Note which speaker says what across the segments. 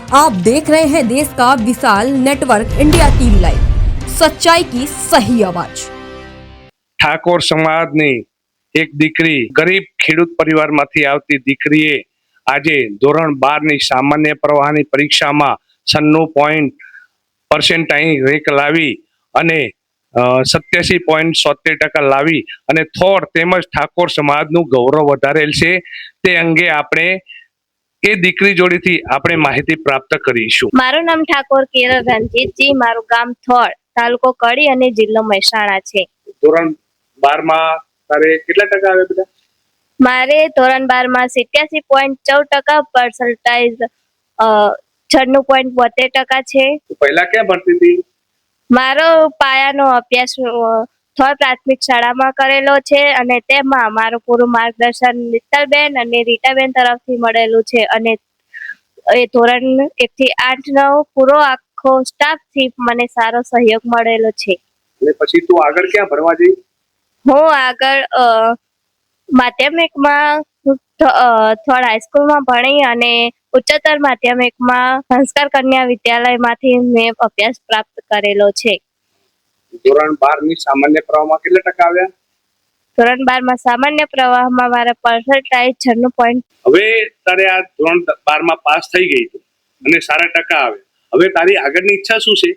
Speaker 1: आप देख रहे हैं देश का विशाल नेटवर्क इंडिया टीवी लाइव, सच्चाई की सही आवाज।
Speaker 2: ઠાકોર સમાજની એક દીકરી ગરીબ ખેડૂત પરિવારમાંથી આવતી દીકરીએ આજે ધોરણ 12ની સામાન્ય પ્રવાહની પરીક્ષામાં 96% રેન્ક લાવી અને 87.73% લાવી અને થોડ તેમજ ઠાકોર સમાજનું ગૌરવ વધારેલ છે। તે અંગે આપણે એ દીકરી જોડેથી આપણે માહિતી પ્રાપ્ત કરીશું।
Speaker 3: મારું નામ ઠાકોર કેરલ રણજીતજી, મારું ગામ થોડ, તાલુકો કડી અને જિલ્લો મહેસાણા છે।
Speaker 2: ધોરણ 12માં તારે કેટલા ટકા આવે બેટા?
Speaker 3: મારે ધોરણ 12માં 87.14% પર્સન્ટાઇજ 96.72% છે।
Speaker 2: પહેલા ક્યાં ભણતી હતી?
Speaker 3: મારો પાયાનો અભ્યાસ થોડ પ્રાથમિક શાળામાં કરેલો છે અને તેમાં મારું પૂરું માર્ગદર્શન નીતલબેન અને રીટાબેન તરફથી મળેલું છે અને એ ધોરણ 1 થી 8-9 પૂરો આખો સ્ટાફથી મને સારો સહયોગ મળેલો છે।
Speaker 2: અને પછી તું આગળ ક્યાં ભણવા જઈ?
Speaker 3: હું આગળ માધ્યમિકમાં થોડ હાઈસ્કૂલમાં ભણી અને ઉચ્ચતર માધ્યમિકમાં સંસ્કાર કન્યા વિદ્યાલયમાંથી મેં અભ્યાસ પ્રાપ્ત કરેલો છે।
Speaker 2: ધોરણ 12ની સામાન્ય પ્રવાહમાં કેટલા ટકા આવ્યા?
Speaker 3: ધોરણ 12માં સામાન્ય પ્રવાહમાં મારા પર્સન્ટાઇજ 96.
Speaker 2: હવે તારે આ ધોરણ 12માં પાસ થઈ ગઈ તું અને સારા ટકા આવે, હવે તારી આગળની ઈચ્છા શું છે?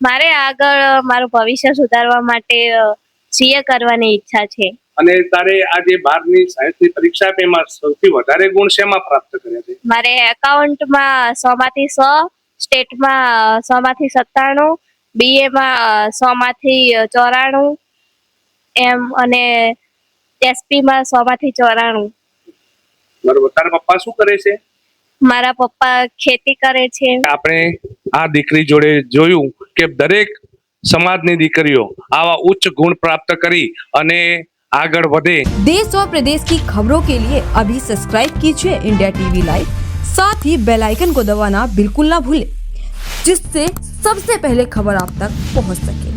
Speaker 3: મારે આગળ મારું ભવિષ્ય સુધારવા માટે સીએ કરવાની ઈચ્છા છે।
Speaker 2: અને તારે આ જે 12ની સાયન્સની પરીક્ષા આપી એમાં સૌથી વધારે ગુણ શેમાં પ્રાપ્ત કર્યા છે?
Speaker 3: મારે એકાઉન્ટમાં 100 માંથી 100, સ્ટેટમાં 100 માંથી 97, બીએમાં 100 માંથી 94 એમ અને એસપીમાં 100 માંથી 94।
Speaker 2: બરોબર। તારા પપ્પા શું કરે છે?
Speaker 3: મારા પપ્પા ખેતી કરે છે।
Speaker 2: આપણે આ દીકરી જોડે જોયું કે દરેક સમાજની દીકરીઓ આવા ઉચ્ચ ગુણ પ્રાપ્ત કરી અને आगड़ बढ़े।
Speaker 1: देश और प्रदेश की खबरों के लिए अभी सब्सक्राइब कीजिए इंडिया टीवी लाइव, साथ ही बेल आइकन को दबाना बिल्कुल ना भूलें, जिससे सबसे पहले खबर आप तक पहुंच सके।